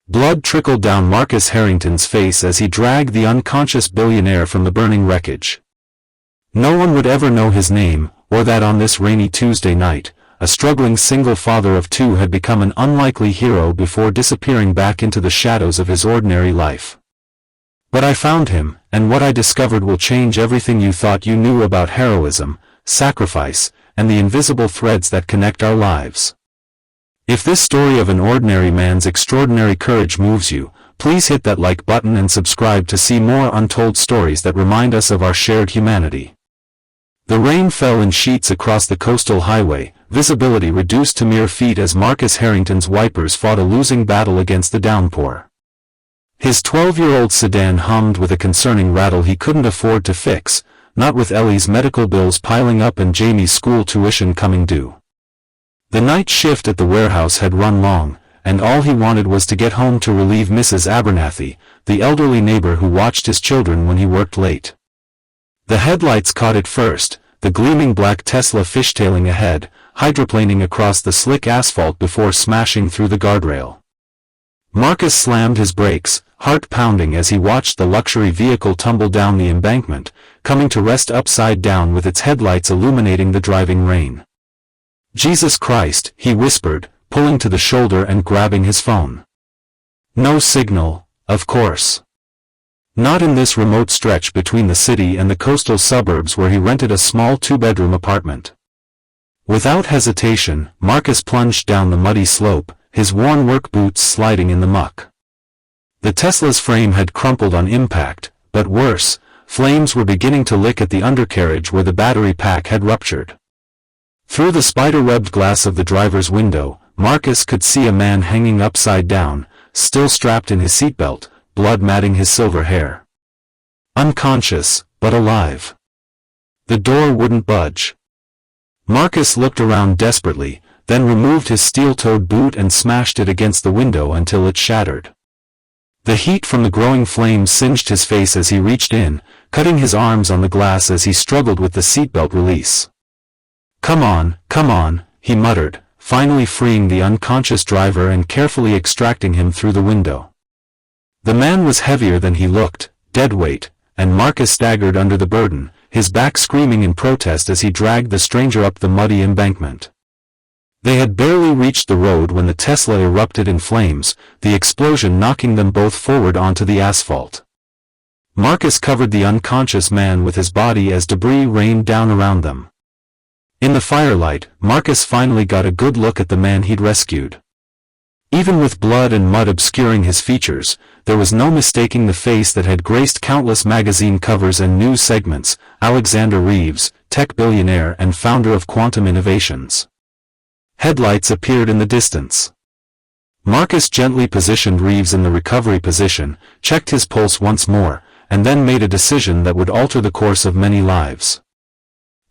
Blood trickled down Marcus Harrington's face as he dragged the unconscious billionaire from the burning wreckage. No one would ever know his name, or that on this rainy Tuesday night, a struggling single father of two had become an unlikely hero before disappearing back into the shadows of his ordinary life. But I found him, and what I discovered will change everything you thought you knew about heroism, sacrifice, and the invisible threads that connect our lives. If this story of an ordinary man's extraordinary courage moves you, please hit that like button and subscribe to see more untold stories that remind us of our shared humanity. The rain fell in sheets across the coastal highway, visibility reduced to mere feet as Marcus Harrington's wipers fought a losing battle against the downpour. His 12-year-old sedan hummed with a concerning rattle he couldn't afford to fix, not with Ellie's medical bills piling up and Jamie's school tuition coming due. The night shift at the warehouse had run long, and all he wanted was to get home to relieve Mrs. Abernathy, the elderly neighbor who watched his children when he worked late. The headlights caught it first, the gleaming black Tesla fishtailing ahead, hydroplaning across the slick asphalt before smashing through the guardrail. Marcus slammed his brakes, heart pounding as he watched the luxury vehicle tumble down the embankment, coming to rest upside down with its headlights illuminating the driving rain. "Jesus Christ," he whispered, pulling to the shoulder and grabbing his phone. No signal, of course. Not in this remote stretch between the city and the coastal suburbs where he rented a small two-bedroom apartment. Without hesitation, Marcus plunged down the muddy slope, his worn work boots sliding in the muck. The Tesla's frame had crumpled on impact, but worse, flames were beginning to lick at the undercarriage where the battery pack had ruptured. Through the spider-webbed glass of the driver's window, Marcus could see a man hanging upside down, still strapped in his seatbelt, blood matting his silver hair. Unconscious, but alive. The door wouldn't budge. Marcus looked around desperately, then removed his steel-toed boot and smashed it against the window until it shattered. The heat from the growing flames singed his face as he reached in, cutting his arms on the glass as he struggled with the seatbelt release. Come on, he muttered, finally freeing the unconscious driver and carefully extracting him through the window. The man was heavier than he looked, dead weight, and Marcus staggered under the burden, his back screaming in protest as he dragged the stranger up the muddy embankment. They had barely reached the road when the Tesla erupted in flames, the explosion knocking them both forward onto the asphalt. Marcus covered the unconscious man with his body as debris rained down around them. In the firelight, Marcus finally got a good look at the man he'd rescued. Even with blood and mud obscuring his features, there was no mistaking the face that had graced countless magazine covers and news segments, Alexander Reeves, tech billionaire and founder of Quantum Innovations. Headlights appeared in the distance. Marcus gently positioned Reeves in the recovery position, checked his pulse once more, and then made a decision that would alter the course of many lives.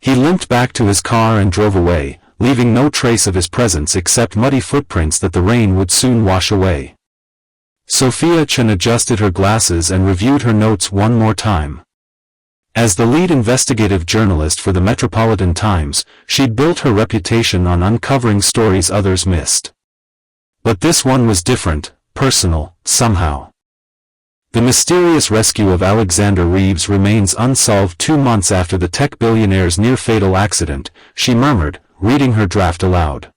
He limped back to his car and drove away, leaving no trace of his presence except muddy footprints that the rain would soon wash away. Sophia Chen adjusted her glasses and reviewed her notes one more time. As the lead investigative journalist for the Metropolitan Times, she'd built her reputation on uncovering stories others missed. But this one was different, personal, somehow. The mysterious rescue of Alexander Reeves remains unsolved 2 months after the tech billionaire's near-fatal accident, she murmured, reading her draft aloud.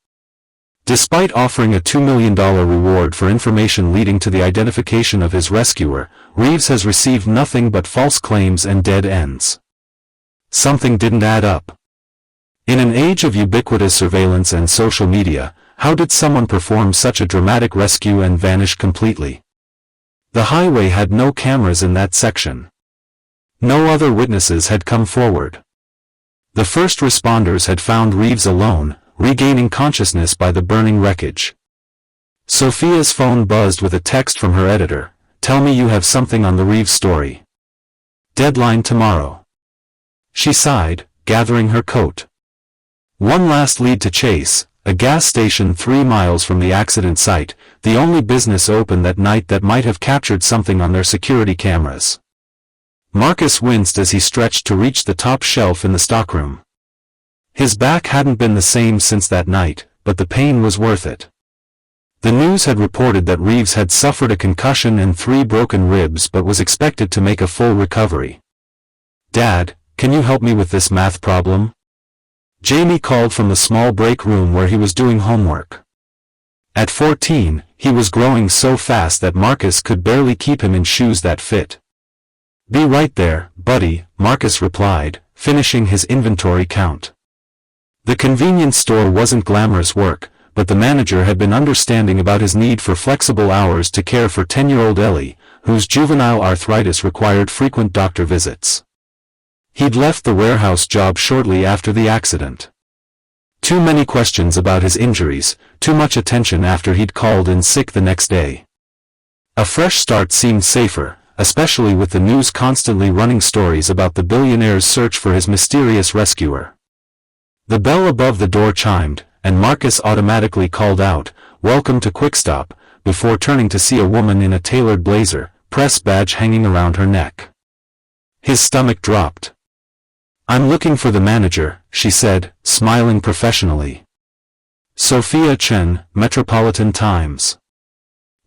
Despite offering a $2 million reward for information leading to the identification of his rescuer, Reeves has received nothing but false claims and dead ends. Something didn't add up. In an age of ubiquitous surveillance and social media, how did someone perform such a dramatic rescue and vanish completely? The highway had no cameras in that section. No other witnesses had come forward. The first responders had found Reeves alone, regaining consciousness by the burning wreckage. Sophia's phone buzzed with a text from her editor, "Tell me you have something on the Reeves story. Deadline tomorrow." She sighed, gathering her coat. One last lead to chase, a gas station 3 miles from the accident site, the only business open that night that might have captured something on their security cameras. Marcus winced as he stretched to reach the top shelf in the stockroom. His back hadn't been the same since that night, but the pain was worth it. The news had reported that Reeves had suffered a concussion and 3 broken ribs but was expected to make a full recovery. "Dad, can you help me with this math problem?" Jamie called from the small break room where he was doing homework. At 14, he was growing so fast that Marcus could barely keep him in shoes that fit. "Be right there, buddy," Marcus replied, finishing his inventory count. The convenience store wasn't glamorous work, but the manager had been understanding about his need for flexible hours to care for 10-year-old Ellie, whose juvenile arthritis required frequent doctor visits. He'd left the warehouse job shortly after the accident. Too many questions about his injuries, too much attention after he'd called in sick the next day. A fresh start seemed safer, especially with the news constantly running stories about the billionaire's search for his mysterious rescuer. The bell above the door chimed, and Marcus automatically called out, "Welcome to Quickstop," before turning to see a woman in a tailored blazer, press badge hanging around her neck. His stomach dropped. "I'm looking for the manager," she said, smiling professionally. "Sophia Chen, Metropolitan Times."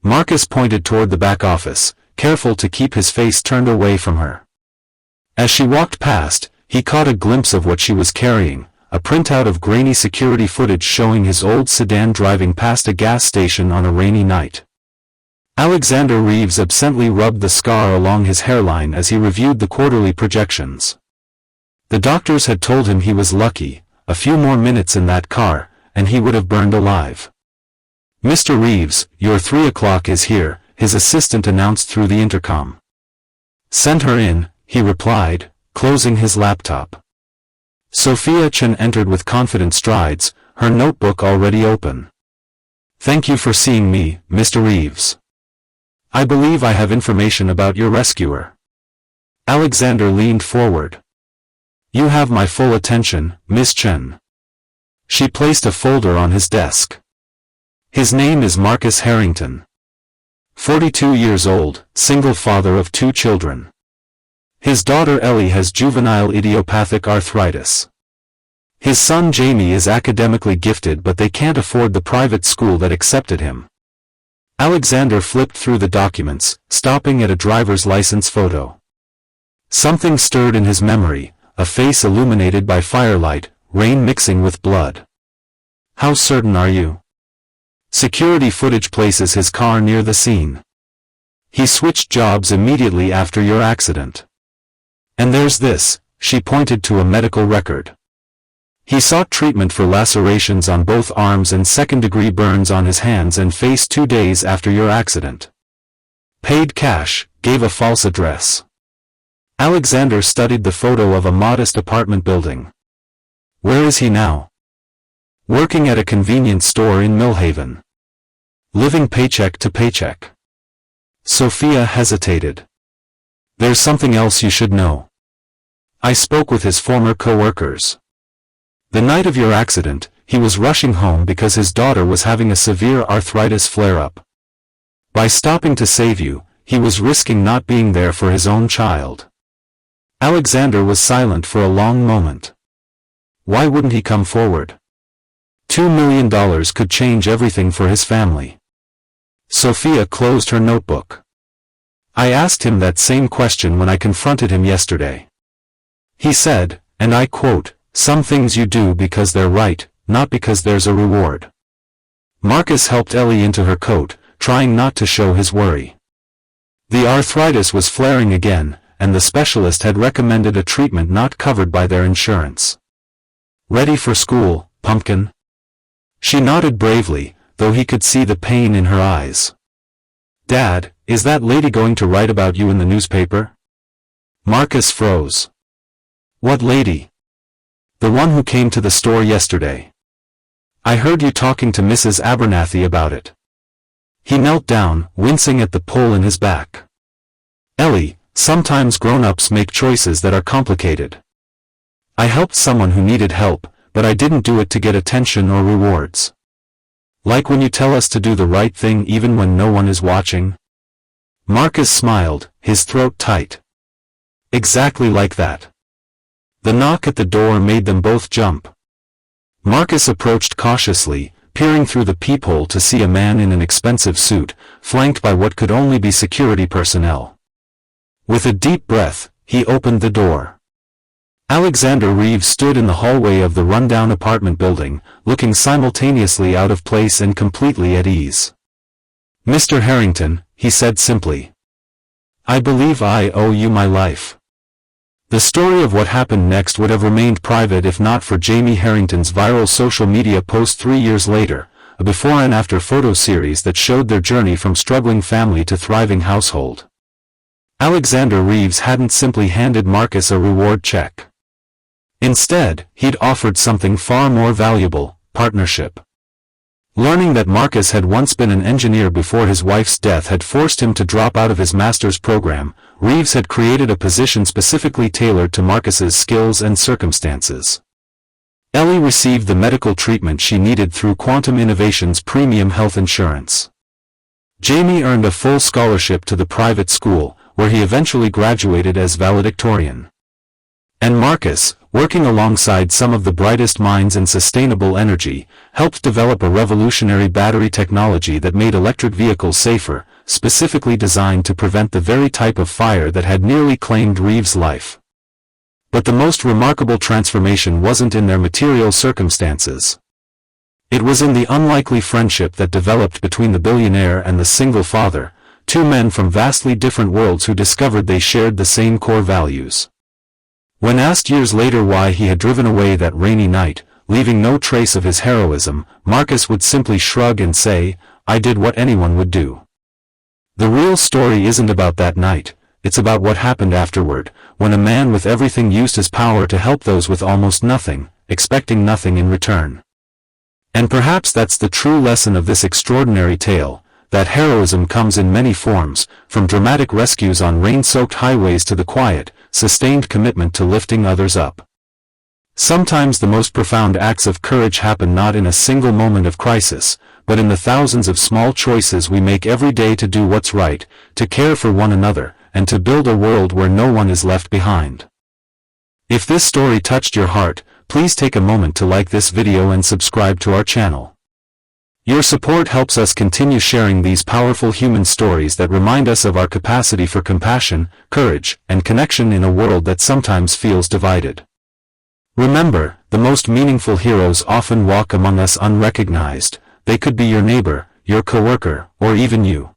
Marcus pointed toward the back office, careful to keep his face turned away from her. As she walked past, he caught a glimpse of what she was carrying, a printout of grainy security footage showing his old sedan driving past a gas station on a rainy night. Alexander Reeves absently rubbed the scar along his hairline as he reviewed the quarterly projections. The doctors had told him he was lucky, a few more minutes in that car, and he would have burned alive. "Mr. Reeves, your 3 o'clock is here," his assistant announced through the intercom. "Send her in," he replied, closing his laptop. Sophia Chen entered with confident strides, her notebook already open. "Thank you for seeing me, Mr. Reeves. I believe I have information about your rescuer." Alexander leaned forward. "You have my full attention, Miss Chen." She placed a folder on his desk. "His name is Marcus Harrington. 42 years old, single father of 2 children. His daughter Ellie has juvenile idiopathic arthritis. His son Jamie is academically gifted but they can't afford the private school that accepted him." Alexander flipped through the documents, stopping at a driver's license photo. Something stirred in his memory, a face illuminated by firelight, rain mixing with blood. "How certain are you?" "Security footage places his car near the scene. He switched jobs immediately after your accident. And there's this," she pointed to a medical record. "He sought treatment for lacerations on both arms and second-degree burns on his hands and face 2 days after your accident. Paid cash, gave a false address." Alexander studied the photo of a modest apartment building. "Where is he now?" "Working at a convenience store in Millhaven. Living paycheck to paycheck." Sophia hesitated. "There's something else you should know. I spoke with his former co-workers. The night of your accident, he was rushing home because his daughter was having a severe arthritis flare-up. By stopping to save you, he was risking not being there for his own child." Alexander was silent for a long moment. Why wouldn't he come forward? $2 million could change everything for his family. Sophia closed her notebook. "I asked him that same question when I confronted him yesterday. He said, and I quote, 'Some things you do because they're right, not because there's a reward.'" Marcus helped Ellie into her coat, trying not to show his worry. The arthritis was flaring again, and the specialist had recommended a treatment not covered by their insurance. "Ready for school, pumpkin?" She nodded bravely, though he could see the pain in her eyes. "Dad, is that lady going to write about you in the newspaper?" Marcus froze. "What lady?" "The one who came to the store yesterday. I heard you talking to Mrs. Abernathy about it." He knelt down, wincing at the pull in his back. "Ellie, sometimes grown-ups make choices that are complicated. I helped someone who needed help, but I didn't do it to get attention or rewards. Like when you tell us to do the right thing even when no one is watching." Marcus smiled, his throat tight. "Exactly like that." The knock at the door made them both jump. Marcus approached cautiously, peering through the peephole to see a man in an expensive suit, flanked by what could only be security personnel. With a deep breath, he opened the door. Alexander Reeves stood in the hallway of the rundown apartment building, looking simultaneously out of place and completely at ease. "Mr. Harrington," he said simply. "I believe I owe you my life." The story of what happened next would have remained private if not for Jamie Harrington's viral social media post 3 years later, a before and after photo series that showed their journey from struggling family to thriving household. Alexander Reeves hadn't simply handed Marcus a reward check. Instead, he'd offered something far more valuable: partnership. Learning that Marcus had once been an engineer before his wife's death had forced him to drop out of his master's program, Reeves had created a position specifically tailored to Marcus's skills and circumstances. Ellie received the medical treatment she needed through Quantum Innovations' premium health insurance. Jamie earned a full scholarship to the private school, where he eventually graduated as valedictorian. And Marcus, working alongside some of the brightest minds in sustainable energy, helped develop a revolutionary battery technology that made electric vehicles safer, specifically designed to prevent the very type of fire that had nearly claimed Reeves' life. But the most remarkable transformation wasn't in their material circumstances. It was in the unlikely friendship that developed between the billionaire and the single father, two men from vastly different worlds who discovered they shared the same core values. When asked years later why he had driven away that rainy night, leaving no trace of his heroism, Marcus would simply shrug and say, "I did what anyone would do." The real story isn't about that night, it's about what happened afterward, when a man with everything used his power to help those with almost nothing, expecting nothing in return. And perhaps that's the true lesson of this extraordinary tale, that heroism comes in many forms, from dramatic rescues on rain-soaked highways to the quiet, sustained commitment to lifting others up. Sometimes the most profound acts of courage happen not in a single moment of crisis, but in the thousands of small choices we make every day to do what's right, to care for one another, and to build a world where no one is left behind. If this story touched your heart, please take a moment to like this video and subscribe to our channel. Your support helps us continue sharing these powerful human stories that remind us of our capacity for compassion, courage, and connection in a world that sometimes feels divided. Remember, the most meaningful heroes often walk among us unrecognized. They could be your neighbor, your coworker, or even you.